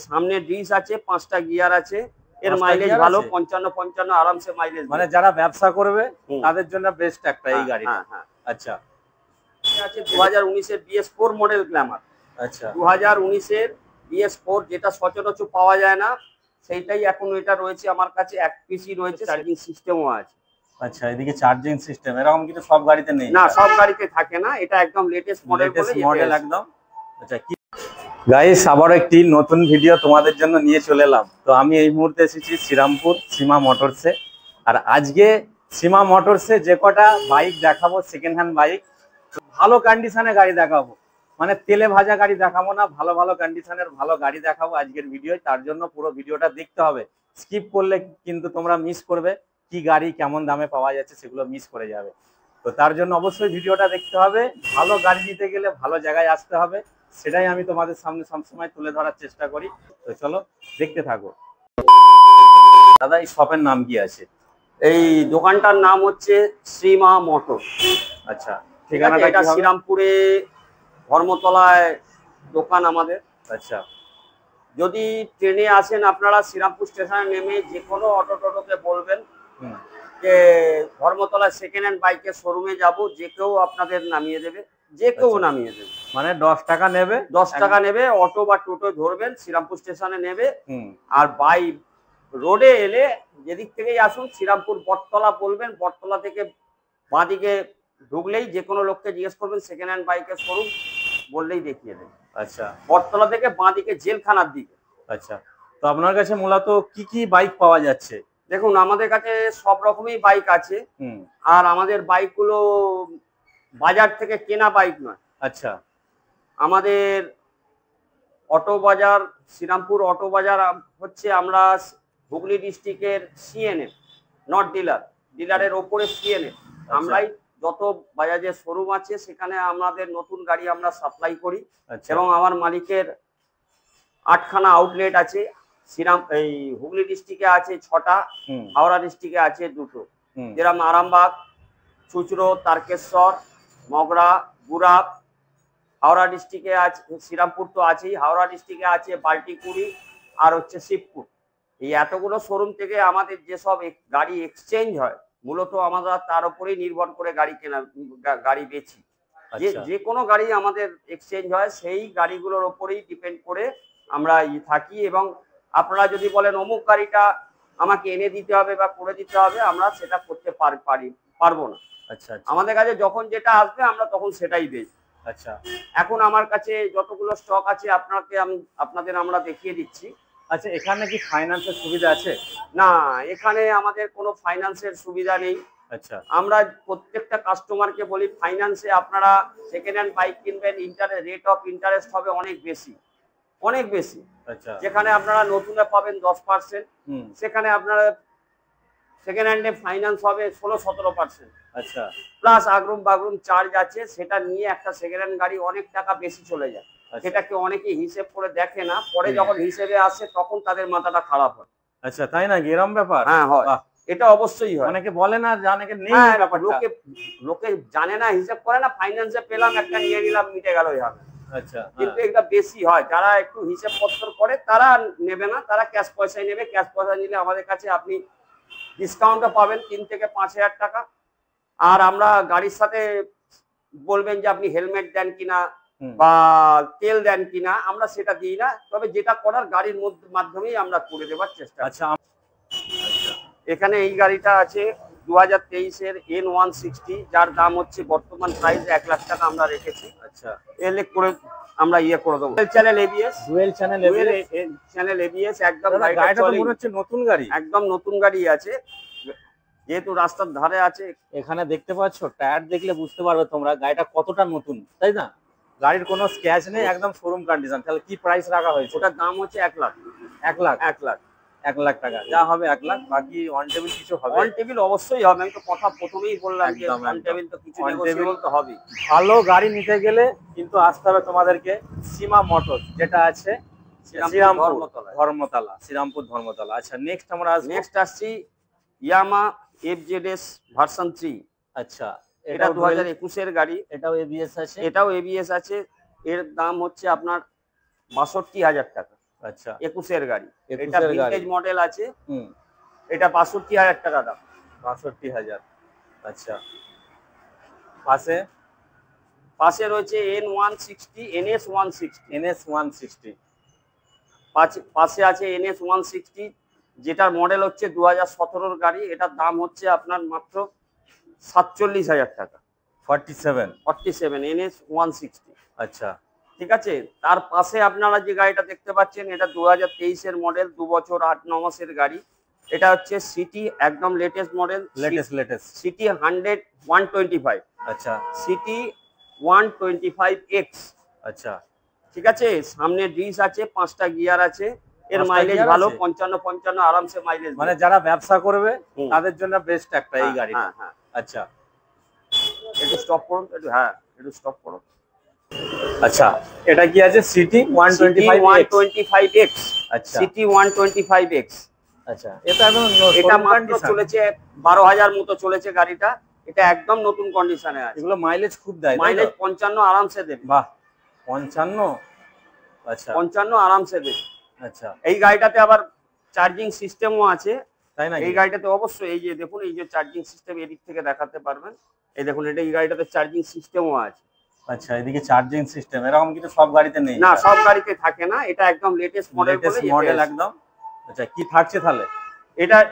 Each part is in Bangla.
সামনে ডিশ আছে, 5টা গিয়ার আছে, এর মাইলেজ ভালো, 55 আরামসে মাইলেজ। মানে যারা ব্যবসা করবে তাদের জন্য বেস্ট একটা এই গাড়িটা। হ্যাঁ। আচ্ছা, আছে 2019 এর BS4 মডেল গ্ল্যামার। আচ্ছা, 2019 এর BS4 যেটা সচরাচর পাওয়া যায় না, সেইটাই এখন এটা রয়েছে আমার কাছে। এক পিসি রয়েছে, চার্জিং সিস্টেমও আছে। আচ্ছা, এদিকে চার্জিং সিস্টেম এরকম কিন্তু সব গাড়িতে নেই না, সব গাড়িতে থাকে না, এটা একদম লেটেস্ট মডেল একদম। আচ্ছা, কি গাইস, আবার একটি নতুন ভিডিও তোমাদের জন্য নিয়ে চলে এলাম। তো আমি এই মুহূর্তে এসেছি শ্রীরামপুর সীমা মোটরসে। আর আজকে সীমা মোটরসে যে কটা বাইক দেখাবো, সেকেন্ড হ্যান্ড বাইক, ভালো কন্ডিশনে গাড়ি দেখাবো। মানে তেলে ভাজা গাড়ি দেখাবো না, ভালো ভালো কন্ডিশনের ভালো গাড়ি দেখাবো আজকের ভিডিও। তার জন্য পুরো ভিডিওটা দেখতে হবে, স্কিপ করলে কিন্তু তোমরা মিস করবে। কি গাড়ি কেমন দামে পাওয়া যাচ্ছে সেগুলো মিস করে যাবে। তো তার জন্য অবশ্যই ভিডিওটা দেখতে হবে। ভালো গাড়ি নিতে গেলে ভালো জায়গায় আসতে হবে, সেটাই আমি তোমাদের সামনে সবসময় তুলে ধরার চেষ্টা করি। তো চলো দেখতে থাকো। দাদা, এই শপের নাম কি আছে? এই দোকানটার নাম হচ্ছে শ্রীমা মোটর। আচ্ছা, ঠিকানাটা এটা শ্রীরামপুরে ধর্মতলায় দোকান আমাদের। আচ্ছা, যদি ট্রেনে আসেন আপনারা শ্রীরামপুর স্টেশনে নেমে যে কোনো অটোকে বলবেন যে ধর্মতলা সেকেন্ড হ্যান্ড বাইকের শোরুমে যাব, যে কেউ আপনাদের নামিয়ে দেবে, যে কেউ নামিয়ে দেবে। মানে 10 টাকা নেবে, 10 টাকা নেবে। অটো বা টোটো ধরবেন, শ্রীরামপুর স্টেশনে নেবে। আর বাই রোডে এলে যেদিক থেকেই আসুন, শ্রীরামপুর বটতলা বলবেন, বটতলা থেকে বাঁদিকে ঢুকলেই যে কোনো লোককে জিজ্ঞেস করবেন সেকেন্ড হ্যান্ড বাইকের শোরুম বললেই দেখিয়ে দেবে। আচ্ছা, বটতলা থেকে বাঁদিকে জেলখানার দিকে। আচ্ছা, তো আপনার কাছে মূলত কি কি বাইক পাওয়া যাচ্ছে? দেখুন, আমাদের কাছে সব রকমই বাইক আছে। আর আমাদের বাইকগুলো বাজার থেকে কেনা বাইক নয়। আচ্ছা, আমাদের অটো বাজার, শ্রীরামপুর অটো বাজার হচ্ছে আমরা হুগলি ডিস্ট্রিক্টের সিএনএফ, নট ডিলারের ওপরে সিএনএফ। আমরাই যত বাজাজের শোরুম আছে সেখানে আমাদের নতুন গাড়ি আমরা সাপ্লাই করি। এবং আমার মালিকের 8খানা আউটলেট আছে। এই হুগলি ডিস্ট্রিক্টে আছে 6টা, হাওড়া ডিস্ট্রিক্টে আছে 2টো। যেরকম আরামবাগ, চুচড়ো, তারকেশ্বর, মগরা, গুরাপ। হাওড়া ডিস্ট্রিক্টে আছে, শ্রীরামপুর তো আছেই, হাওড়া ডিস্ট্রিক্টে আছে বাল্টিকুড়ি আর হচ্ছে শিবপুর। এই এতগুলো শোরুম থেকে আমাদের যেসব গাড়ি এক্সচেঞ্জ হয়, মূলত আমরা তার উপরেই নির্ভর করে গাড়ি বেচি। যে কোনো গাড়ি আমাদের এক্সচেঞ্জ হয়, সেই গাড়িগুলোর ওপরেই ডিপেন্ড করে আমরা থাকি। এবং আপনারা যদি বলেন অমুক গাড়িটা আমাকে এনে দিতে হবে বা করে দিতে হবে, আমরা সেটা করতে পারবো না। আচ্ছা, আমাদের কাছে যখন যেটা আসবে আমরা তখন সেটাই দেই। আচ্ছা, এখন আমার কাছে যতগুলো স্টক আছে আপনাদের আমরা দেখিয়ে দিচ্ছি। আচ্ছা, এখানে কি ফাইন্যান্সের সুবিধা আছে? না, এখানে আমাদের কোনো ফাইন্যান্সের সুবিধা নেই। আচ্ছা, আমরা প্রত্যেকটা কাস্টমারকে বলি, ফাইন্যান্সে আপনারা সেকেন্ড হ্যান্ড বাইক কিনবেন, রেট অফ ইন্টারেস্ট হবে অনেক বেশি, অনেক বেশি। আচ্ছা, যেখানে আপনারা নতুনে পাবেন 10%, সেখানে আপনারা সেকেন্ড হ্যান্ডে ফাইন্যান্স হবে 16-17%। আচ্ছা, প্লাস আগরুম বাগরুম চার্জ আছে, সেটা নিয়ে একটা সেকেন্ড হ্যান্ড গাড়ি অনেক টাকা বেশি চলে যায়। সেটাকে অনেকে হিসেব করে দেখে না, পরে যখন হিসেবে আসে তখন তাদের মাথাটা খারাপ হয়। আচ্ছা, তাই না? এরকম ব্যাপার? হ্যাঁ, হয়, এটা অবশ্যই হয়। অনেকে বলে না, অনেকে নেই ব্যাপারটা, লোকে জানে না, হিসেব করে না, ফাইন্যান্সে পেলাম একটা নিয়ে নিলাম, মিটে গেল এই হবে। আচ্ছা, কিন্তু এটা বেশি হয়। যারা একটু হিসেব পত্র করে তারা নেবে না, তারা ক্যাশ পয়সায় নেবে। ক্যাশ পয়সা নিলে আমাদের কাছে আপনি ডিসকাউন্টও পাবেন 3 থেকে 5,000 টাকা। আর আমরা গাড়ির সাথে বলবেন যে আপনি হেলমেট দেন কিনা বা তেল দেন কিনা, আমরা সেটা দিই না। তবে যেটা করার গাড়ির মাধ্যমেই আমরা করে দেওয়ার চেষ্টা। আচ্ছা, এখানে এই গাড়িটা আছে 2023 এর N160, যার দাম হচ্ছে বর্তমান প্রাইস 1 লাখ টাকা আমরা রেখেছি। আচ্ছা, এলে করে আমরা করে দেবো। ডুয়েল চ্যানেল এবিএস একদম। গাড়িটা তো মনে হচ্ছে নতুন গাড়ি, একদম নতুন গাড়ি আছে, যেহেতু রাস্তার ধারে আছে। এখানে দেখতে পাচ্ছ, টায়ার দেখলে বুঝতে পারবে তোমরা গাড়িটা কতটা নতুন, তাই না? গাড়ির কোনো স্ক্র্যাচ নেই, একদম শোরুম কন্ডিশন। তাহলে কি প্রাইস রাখা হয়েছে? ওটার দাম হচ্ছে 1 লাখ। 1 লাখ টাকা যা হবে 1 লাখ। বাকি অন টেবিল কিছু হবে? অন টেবিল অবশ্যই হবে। আমি তো কথা প্রথমেই বললাম যে অন টেবিল তো কিছু নেগোশিয়েবল তো হবে। ভালো গাড়ি নিতে গেলে কিন্তু আসতে হবে তোমাদেরকে সীমা মোটরস, যেটা আছে শ্রীরামপুর ধর্মতলা। আচ্ছা, নেক্সট আসছি ইয়ামা FZS ভার্সন 3। আচ্ছা, এটা 2021 এর গাড়ি। এটাও এবিএস আছে? এটাও এবিএস আছে। এর দাম হচ্ছে আপনার 62,000 টাকা। আচ্ছা 21 এর গাড়ি। 21 এটা এর গাড়ি। ভিনটেজ মডেল আছে। হুম, এটা ৬২,০০০ টাকা দাম। ৬২,০০০। আচ্ছা, পাশে পাশে রয়েছে N160 NS160। NS160। পাশে আছে NS160, যেটার মডেল হচ্ছে 2017 গাড়ি। এটার দাম হচ্ছে আপনার মাত্র ৪৭,০০০ টাকা। 47। 47 NS160। আচ্ছা ঠিক আছে, তার পাশে আপনারা যে গাড়িটা দেখতে পাচ্ছেন এটা 2023 এর মডেল, 2 বছর 8-9 মাসের গাড়ি। এটা হচ্ছে সিটি, একদম লেটেস্ট মডেল, লেটেস্ট। সিটি 125। আচ্ছা সিটি 125X। আচ্ছা, ঠিক আছে, সামনে ডিস আছে, 5টা গিয়ার আছে। এর 5টা মাইলেজ গিয়ার ভালো, আছে? 55 আরামসে মাইলেজ। মানে যারা ব্যবসা করবে হুম। তাদের জন্য বেস্ট একটা এই গাড়ি। হ্যাঁ হ্যাঁ। আচ্ছা একটু স্টপ করুন, একটু একটু স্টপ করুন। আচ্ছা, এটা কি আছে? City 125X। আচ্ছা সিটি 125X। আচ্ছা, এটা একদম এটা মাত্র চলেছে 12,000 মতো চলেছে গাড়িটা। এটা একদম নতুন কন্ডিশনে আছে। এগুলো মাইলেজ খুব দেয়, মাইলেজ 55 আরামসে দেবে। বাহ 55। আচ্ছা 55 আরামসে দেবে। আচ্ছা, এই গাড়িটাতে আবার চার্জিং সিস্টেমও আছে। তাই না? এই গাড়িটাতে অবশ্যই এই যে দেখুন, এই যে চার্জিং সিস্টেম এদিক থেকে দেখাতে পারবেন। এই দেখুন, এটা এই গাড়িটাতে চার্জিং সিস্টেমও আছে। আচ্ছা, এদিকে চার্জিং সিস্টেম এরকম কিন্তু সব গাড়িতে নেই না, সব গাড়িতে থাকে না, এটা একদম লেটেস্ট মডেল মডেল একদম। আচ্ছা, কি থাকছে তাহলে?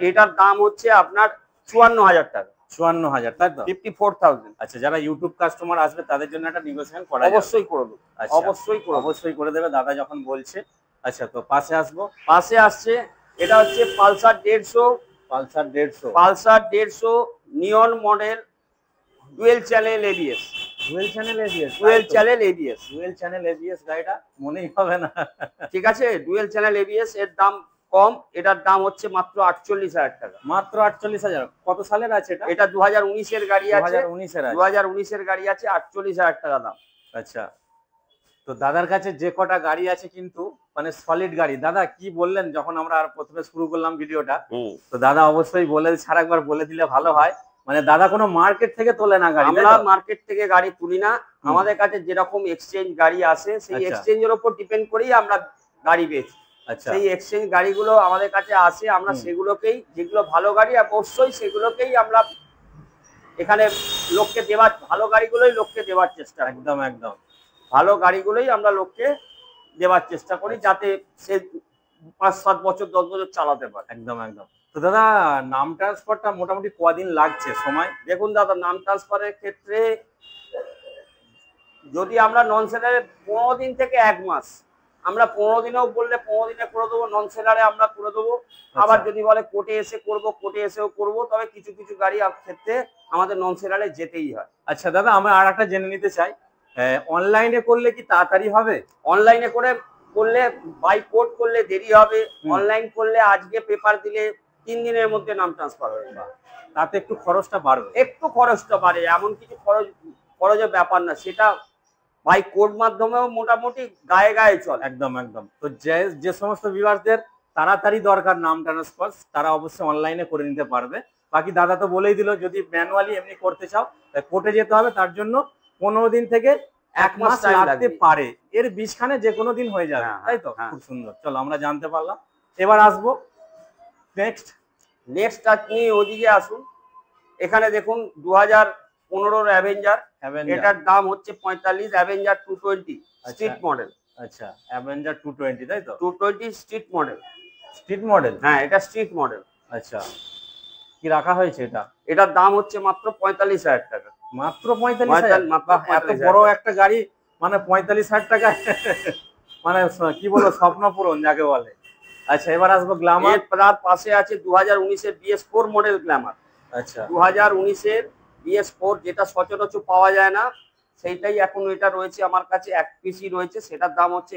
এটার দাম হচ্ছে আপনার 54,000 টাকা। 54,000, তাই তো? 54,000। আচ্ছা, যারা ইউটিউব কাস্টমার আসবে তাদের জন্য একটা নেগোশিয়েশন করা যাবে। অবশ্যই করে দেবো। আচ্ছা, অবশ্যই করে দেবে দাদা যখন বলছে। আচ্ছা, তো পাশে আসবো। পাশে আসছে, এটা হচ্ছে Pulsar 150। Pulsar 150 neon model, dual channel ABS. Dual channel ABS গাড়িটা মনেই হবে না। ঠিক আছে, ডুয়েল চ্যানেল এবিএস, এর দাম কম। এটার দাম হচ্ছে মাত্র 48,000 টাকা। মাত্র 48,000। কত সালের আছে এটা? এটা 2019 এর গাড়ি আছে। 2019 এর গাড়ি আছে, 48,000 টাকা দাম। আচ্ছা, তো দাদার কাছে যে কটা গাড়ি আছে কিন্তু মানে সলিড গাড়ি। দাদা কি বললেন যখন আমরা প্রথমে শুরু করলাম ভিডিওটা, তো দাদা অবশ্যই বলে একবার বলে দিলে ভালো হয়। মানে দাদা কোনো মার্কেট থেকে তোলে না গাড়ি? আমরা মার্কেট থেকে গাড়ি তুলি না। আমাদের কাছে যেরকম এক্সচেঞ্জ গাড়ি আসে, সেই এক্সচেঞ্জের উপর ডিপেন্ড করেই আমরা গাড়ি বেচি। আচ্ছা, সেই এক্সচেঞ্জ গাড়িগুলো আমাদের কাছে আসে, আমরা সেগুলোকেই, যেগুলো ভালো গাড়ি অবশ্যই সেগুলোকেই আমরা এখানে লোককে দেওয়ার, ভালো গাড়িগুলোই লোককে দেওয়ার চেষ্টা করি। একদম ভালো গাড়িগুলোই আমরা লোককে দেওয়ার চেষ্টা করি, যাতে সে 5-7 বছর 10 বছর চালাতে পারে। একদম। তো দাদা নাম ট্রান্সফারটা মোটামুটি কদিন লাগছে সময়? দেখুন দাদা, নাম ট্রান্সফারের ক্ষেত্রে যদি আমরা নন সেলারে 15 দিন থেকে 1 মাস, আমরা 15 দিনেও বললে 15 দিনে করে দেবো, নন সেলারে আমরা করে দেবো। আবার যদি বলে কোর্টে এসে করবো, কোর্টে এসেও করবো। তবে কিছু কিছু গাড়ি ক্ষেত্রে আমাদের নন সেলারে যেতেই হয়। আচ্ছা দাদা, আমরা আর একটা জেনে নিতে চাই, অনলাইনে করলে কি তাড়াতাড়ি হবে? অনলাইনে করলে বাই কোর্ট করলে দেরি হবে। অনলাইন করলে আজকে পেপার দিলে 3 দিনের মধ্যে নাম ট্রান্সফার হয়ে যাবে। তাতে একটু খরচটা বাড়বে? একটু খরচটা বাড়ে, এমন কিছু খরচের ব্যাপার না। সেটা বাই কোর্ট মাধ্যমেও মোটামুটি গায়ে চলে। একদম। তো যে সমস্ত ভিউয়ারদের তাড়াতাড়ি দরকার নাম ট্রান্সফার, তারা অবশ্যই অনলাইনে করে নিতে পারবে। বাকি দাদা তো বলেই দিল, যদি ম্যানুয়ালি এমনি করতে চাও কোর্টে যেতে হবে, তার জন্য 15 দিন থেকে 1 মাস লাগতে পারে। এর 20 খানে যে কোনো দিন হয়ে যাবে, তাই তো? খুব সুন্দর। চলো, আমরা জানতে পারলাম। এবার আসবো নেক্সট আপনি ওদিকে আসুন। এখানে দেখুন 2015 অ্যাভেঞ্জার, এটার দাম হচ্ছে 45। Avenger 220 street model. আচ্ছা, অ্যাভেঞ্জার 220, তাই তো? 220 স্ট্রিট মডেল। হ্যাঁ, এটা স্ট্রিট মডেল। আচ্ছা, কি রাখা হয়েছে এটা? এটার দাম হচ্ছে মাত্র 45,000 টাকা। মাত্র 45,000? এত বড় একটা গাড়ি মানে 45,000 টাকা মানে কি বলবো, স্বপ্ন পূরণ যাকে বলে। আচ্ছা, এবার আসবো গ্ল্যামার। তার পাশে আছে 2019 এর BS4 মডেল গ্ল্যামার। আচ্ছা, 2019 এর BS4, যেটা সচরাচর পাওয়া যায় না, সেইটাই এখন এটা রয়েছে আমার কাছে, এক পিসি রয়েছে। এটার দাম হচ্ছে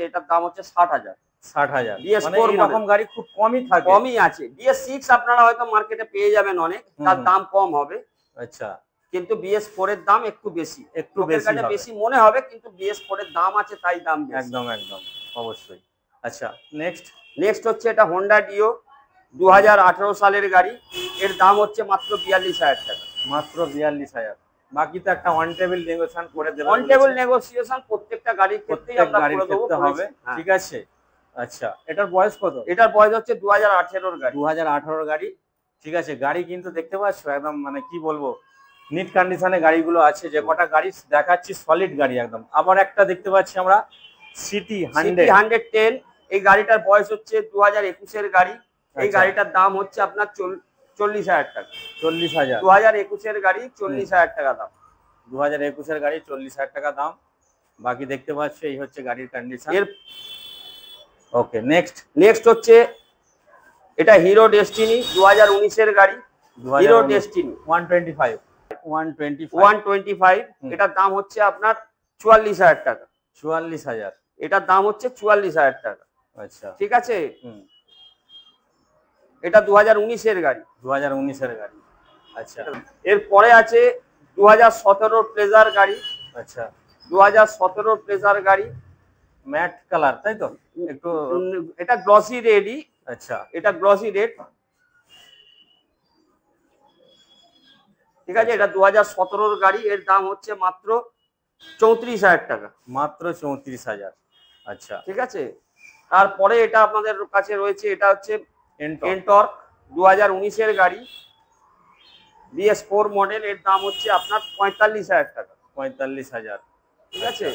60,000। 60,000? BS4 এরকম গাড়ি খুব কমই আছে। BS6 আপনারা হয়তো মার্কেটে পেয়ে যাবেন অনেক, তার দাম কম হবে। আচ্ছা, কিন্তু BS4 এর দাম একটু বেশি বেশি মনে হবে, কিন্তু BS4 এর দাম আছে তাই দাম বেশি। একদম অবশ্যই। আচ্ছা, নেক্সট হচ্ছে এটা হোন্ডা ডিও, 2018 সালের গাড়ি। এর দাম হচ্ছে মাত্র 42,000 টাকা। মাত্র 42,000? বাকি তো একটা অন টেবিল নেগোশিয়েশন করে দেব। অন টেবিল নেগোসিয়েশন প্রত্যেকটা গাড়ির ক্ষেত্রেই আমরা করে দেব। হবে, ঠিক আছে। আচ্ছা, এটার বয়স কত? এটার বয়স হচ্ছে 2018 গাড়ি। 2018 গাড়ি। ঠিক আছে, গাড়ি কিন্তু দেখতে পাচ্ছ একদম মানে কি বলবো, নিট কন্ডিশনে গাড়িগুলো আছে। যে কটা গাড়ি দেখাচ্ছি সলিড গাড়ি একদম। আবার একটা দেখতে পাচ্ছি আমরা সিটি 110। এই গাড়িটার বয়স হচ্ছে 2021 গাড়ি। এই গাড়িটার দাম হচ্ছে আপনার 40,000 টাকা। 40,000। 2021 গাড়ি, 40,000 টাকা দাম। 2021 গাড়ি, 40,000 টাকা দাম। বাকি দেখতে পাচ্ছ এই হচ্ছে গাড়ির কন্ডিশন। ওকে, নেক্সট হচ্ছে এটা হিরো ডেস্টিনি 2019 গাড়ি। Hero destiny 125। এটার দাম হচ্ছে আপনার 44,000 টাকা। 44,000। এটার দাম হচ্ছে 44,000 টাকা। আচ্ছা, ঠিক আছে। এটা 2019 গাড়ি। 2019 গাড়ি। আচ্ছা, এরপরে আছে 2017 প্লেজার গাড়ি। আচ্ছা, 2017 প্লেজার গাড়ি, ম্যাট কালার, তাই তো? একটু এটা গ্লসি রেডই। আচ্ছা, এটা গ্লসি রেড। ঠিক আছে, এটা 2017 গাড়ি। এর দাম হচ্ছে মাত্র 34,000 টাকা। মাত্র 34,000। আচ্ছা, ঠিক আছে। তারপরে এটা আপনাদের কাছে রয়েছে, এটা হচ্ছে এন্টর্ক 2019 গাড়ি, BS4 মডেল। এর দাম হচ্ছে আপনার 45,000 টাকা। 45,000। ঠিক আছে।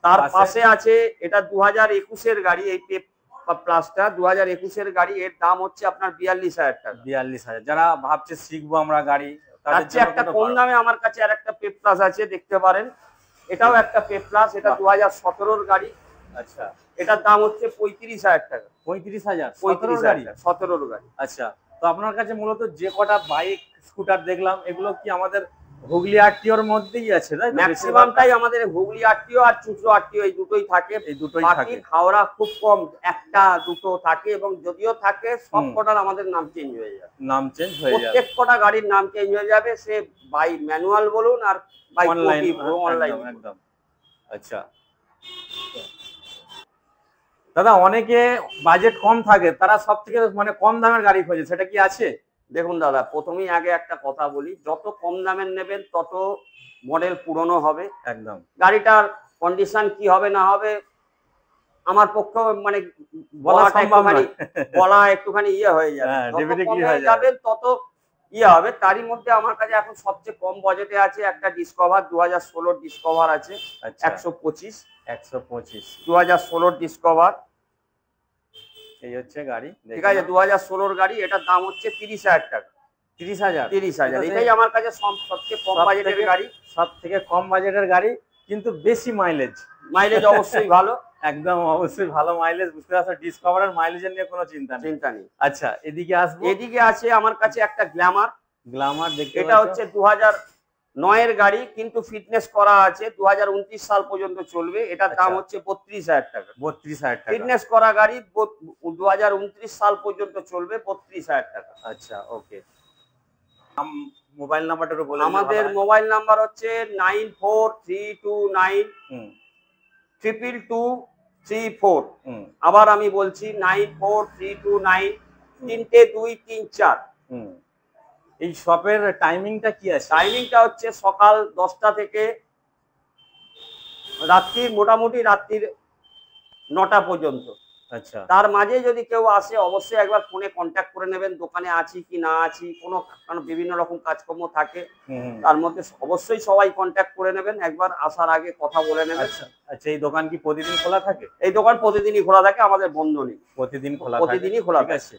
তার পাশে আছে এটা 2021 গাড়ি, এই প্লাসটা 2021 গাড়ি। এর দাম হচ্ছে আপনার 42,000 টাকা। 42,000। যারা ভাবছে শিখবো আমরা গাড়ি, তার চেয়ে একটা কম দামে আমার কাছে আর একটা পেপ প্লাস আছে, দেখতে পারেন। এটাও একটা পেপ প্লাস। এটা 2017 গাড়ি। আচ্ছা, এটার দাম হচ্ছে 35,000 টাকা। 35,000। 17 গাড়ি। আচ্ছা, তো আপনার কাছে মূলত যে কটা বাইক স্কুটার দেখলাম, এগুলো কি আমাদের হুগলি আরটিওর মধ্যেই আছে, তাই? ম্যাক্সিমামটাই আমাদের হুগলি আরটিও আর চুঁচড়ো আরটিও, এই দুটোই থাকে। এই দুটোই থাকে। হাওড়া খুব কম, একটা দুটো থাকে, এবং যদিও থাকে সব কটার আমাদের নাম চেঞ্জ হয়ে যাবে। নাম চেঞ্জ হয়ে যাবে, প্রত্যেক কটা গাড়ির নাম চেঞ্জ হয়ে যাবে, সে বাই ম্যানুয়াল বলুন আর বাই অনলাইন। একদম। আচ্ছা দাদা, অনেকে বাজেট কম থাকে, তারা সব থেকে মানে কম দামের গাড়ি খোঁজে, সেটা কি আছে? দেখুন দাদা, প্রথমেই আগে একটা কথা বলি, যত কম দামের নেবেন তত মডেল পুরনো হবে। একদম। গাড়িটার কন্ডিশন কি হবে না হবে আমার পক্ষে মানে বলা একটুখানি ইয়ে হয়ে যাবে। যাবেন তত ইয়ে হবে। তারই মধ্যে আমার কাছে এখন সবচেয়ে কম বাজেটে আছে একটা ডিসকভার, 2016 ডিসকভার আছে। 125। 2016 ডিসকভার। এই হচ্ছে গাড়ি। ঠিক আছে, 2016 গাড়ি। এটার দাম হচ্ছে 30,000 টাকা। 30,000। এটাই আমার কাছে সবচেয়ে কম বাজেটের গাড়ি। সব থেকে কম বাজেটের গাড়ি, কিন্তু বেশি মাইলেজ অবশ্যই ভালো। একদম অবশ্যই ভালো মাইলেজ। বুঝতে পারছো, ডিসকভারের মাইলেজের নিয়ে কোনো চিন্তা নেই। আচ্ছা, এদিকে আসবো। এদিকে আছে আমার কাছে একটা গ্ল্যামার। দেখতে, এটা হচ্ছে 2009 এর গাড়ি, কিন্তু ফিটনেস করা আছে, 2029 সাল পর্যন্ত চলবে। এটার দাম হচ্ছে 32,000 টাকা। 32,000 টাকা। ফিটনেস করা গাড়ি, 2029 সাল পর্যন্ত চলবে, 32,000 টাকা। আচ্ছা, ওকে। মোবাইল নাম্বারটা বলে। আমাদের মোবাইল নাম্বার হচ্ছে 9432932234। আবার আমি বলছি 9432932234। এই শপের টাইমিংটা কি আছে? টাইমিংটা হচ্ছে সকাল 10টা থেকে মোটামুটি রাত্রির 9টা পর্যন্ত। আচ্ছা, তার মাঝে যদি কেউ আসে অবশ্যই একবার ফোনে কন্ট্যাক্ট করে নেবেন, দোকানে আছি কি না আছি। কারণ বিভিন্ন রকম কাজকর্ম থাকে, তার মধ্যে অবশ্যই সবাই কন্ট্যাক্ট করে নেবেন, একবার আসার আগে কথা বলে নেবেন। আচ্ছা, এই দোকান কি প্রতিদিন খোলা থাকে? এই দোকান প্রতিদিনই খোলা থাকে, আমাদের বন্ধ নেই, প্রতিদিনই খোলা থাকে। ঠিক আছে।